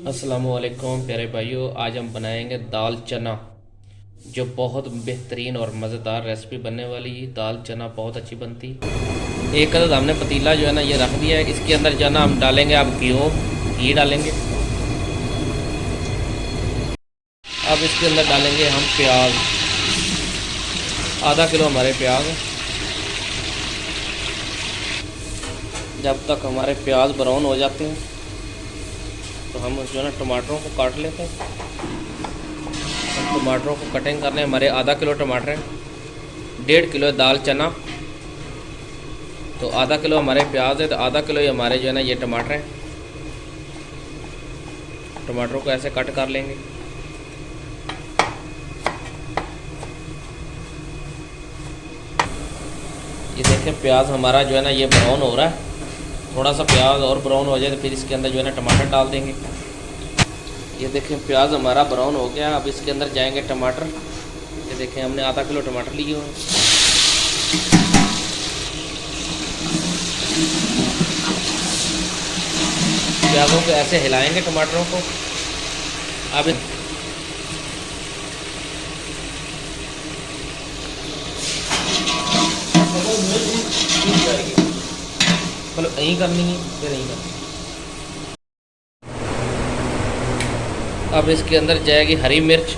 अस्सलामुअलैकुम प्यारे भाइयों, आज हम बनाएंगे दाल चना, जो बहुत बेहतरीन और मज़ेदार रेसिपी बनने वाली है। दाल चना बहुत अच्छी बनती। एक अदद हमने पतीला जो है ना ये रख दिया है। इसके अंदर जो है ना हम डालेंगे अब घी डालेंगे। अब इसके अंदर डालेंगे हम प्याज, आधा किलो हमारे प्याज। जब तक हमारे प्याज ब्राउन हो जाते हैं तो हम जो है ना टमाटरों को काट लेते हैं। टमाटरों को कटिंग करने हमारे आधा किलो टमाटर हैं, 1.5 किलो दाल चना, तो आधा किलो हमारे प्याज है, तो आधा किलो ही हमारे जो है ना ये टमाटर हैं। टमाटरों को ऐसे कट कर लेंगे। ये देखें प्याज हमारा जो है ना ये ब्राउन हो रहा है। थोड़ा सा प्याज और ब्राउन हो जाए तो फिर इसके अंदर जो है ना टमाटर डाल देंगे। ये देखें प्याज हमारा ब्राउन हो गया। अब इसके अंदर जाएंगे टमाटर। ये देखें हमने आधा किलो टमाटर लिए हुए हैं। प्याजों को ऐसे हिलाएंगे टमाटरों को। अब मतलब यहीं करनी है, फिर यहीं करनी। अब इसके अंदर जाएगी हरी मिर्च।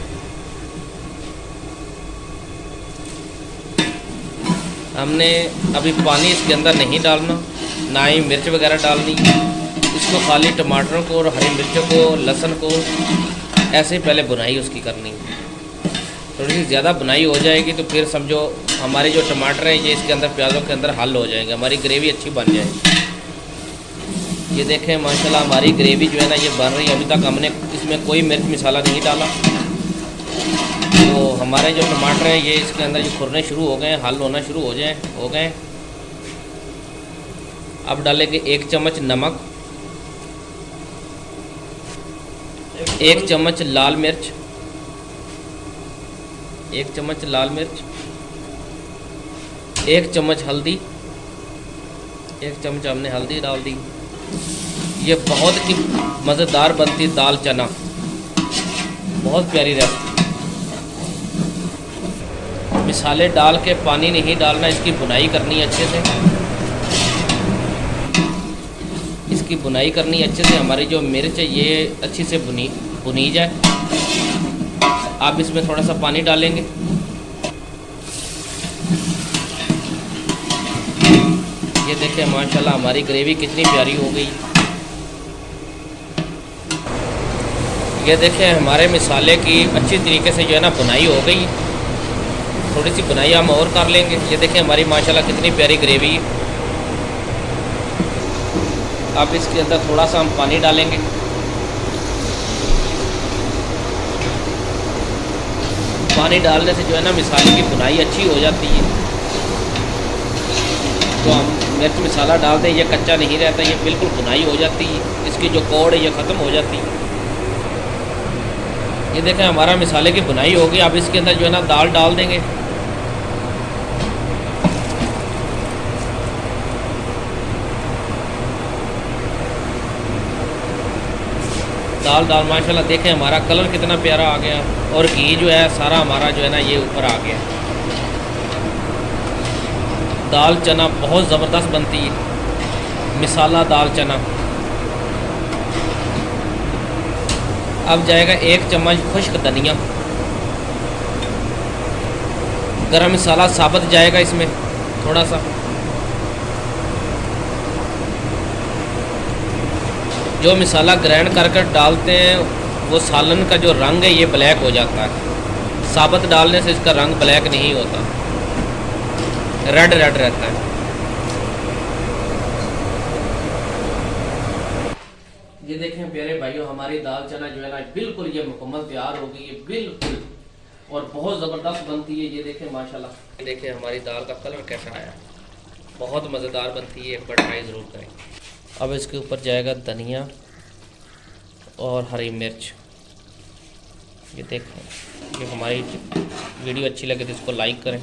हमने अभी पानी इसके अंदर नहीं डालना, ना ही मिर्च वगैरह डालनी। इसको खाली टमाटरों को और हरी मिर्चों को, लहसुन को ऐसे ही पहले भुनाई उसकी करनी। थोड़ी सी ज़्यादा भुनाई हो जाएगी तो फिर समझो हमारे जो टमाटर हैं ये इसके अंदर प्याज़ों के अंदर हल हो जाएंगे, हमारी ग्रेवी अच्छी बन जाएगी। ये देखें माशाल्लाह हमारी ग्रेवी जो है ना ये बन रही है। अभी तक हमने इसमें कोई मिर्च मसाला नहीं डाला। तो हमारे जो टमाटर हैं ये इसके अंदर जो खुरने शुरू हो गए हैं, हल होना शुरू हो गए। अब डालेंगे 1 चम्मच नमक, 1 चम्मच लाल मिर्च, 1 चम्मच लाल मिर्च, 1 चम्मच हल्दी, 1 चम्मच हमने हल्दी डाल दी। ये बहुत ही मज़ेदार बनती दाल चना, बहुत प्यारी रेसिपी। मिसाले डाल के पानी नहीं डालना, इसकी बुनाई करनी अच्छे से। इसकी बुनाई करनी अच्छे से। हमारी जो मिर्च है ये अच्छी से भुनी जाए। अब इसमें थोड़ा सा पानी डालेंगे। ये देखें माशाल्लाह हमारी ग्रेवी कितनी प्यारी हो गई। ये देखें हमारे मिसाले की अच्छी तरीके से जो है ना बुनाई हो गई। थोड़ी सी बुनाई हम और कर लेंगे। ये देखें हमारी माशाल्लाह कितनी प्यारी ग्रेवी है। अब इसके अंदर थोड़ा सा हम पानी डालेंगे। पानी डालने से जो है ना मिसाले की बुनाई अच्छी हो जाती है। तो हम मिर्च मसाला डाल दें, ये कच्चा नहीं रहता, ये बिल्कुल बुनाई हो जाती है। इसकी जो कौड़ है ये ख़त्म हो जाती है। ये देखें हमारा मिसाले की बुनाई हो गई। अब इसके अंदर जो है ना दाल डाल देंगे। दाल माशाल्लाह देखें हमारा कलर कितना प्यारा आ गया, और घी जो है सारा हमारा जो है ना ये ऊपर आ गया। दाल चना बहुत ज़बरदस्त बनती है, मिसाला दाल चना। अब जाएगा 1 चम्मच खुश्क धनिया, गरम मसाला साबुत जाएगा इसमें थोड़ा सा। जो मसाला ग्राइंड कर डालते हैं वो सालन का जो रंग है ये ब्लैक हो जाता है। साबुत डालने से इसका रंग ब्लैक नहीं होता, रेड रहता है। ये देखें प्यारे भाइयों हमारी दाल चना जो है ना बिल्कुल ये मुकम्मल तैयार हो गई है, बिल्कुल, और बहुत ज़बरदस्त बनती है। ये देखें माशाल्लाह, ये देखें हमारी दाल का कलर कैसा आया, बहुत मज़ेदार बनती है। एक बार ट्राई ज़रूर करें। अब इसके ऊपर जाएगा धनिया और हरी मिर्च। ये देखें, ये हमारी वीडियो अच्छी लगे तो इसको लाइक करें।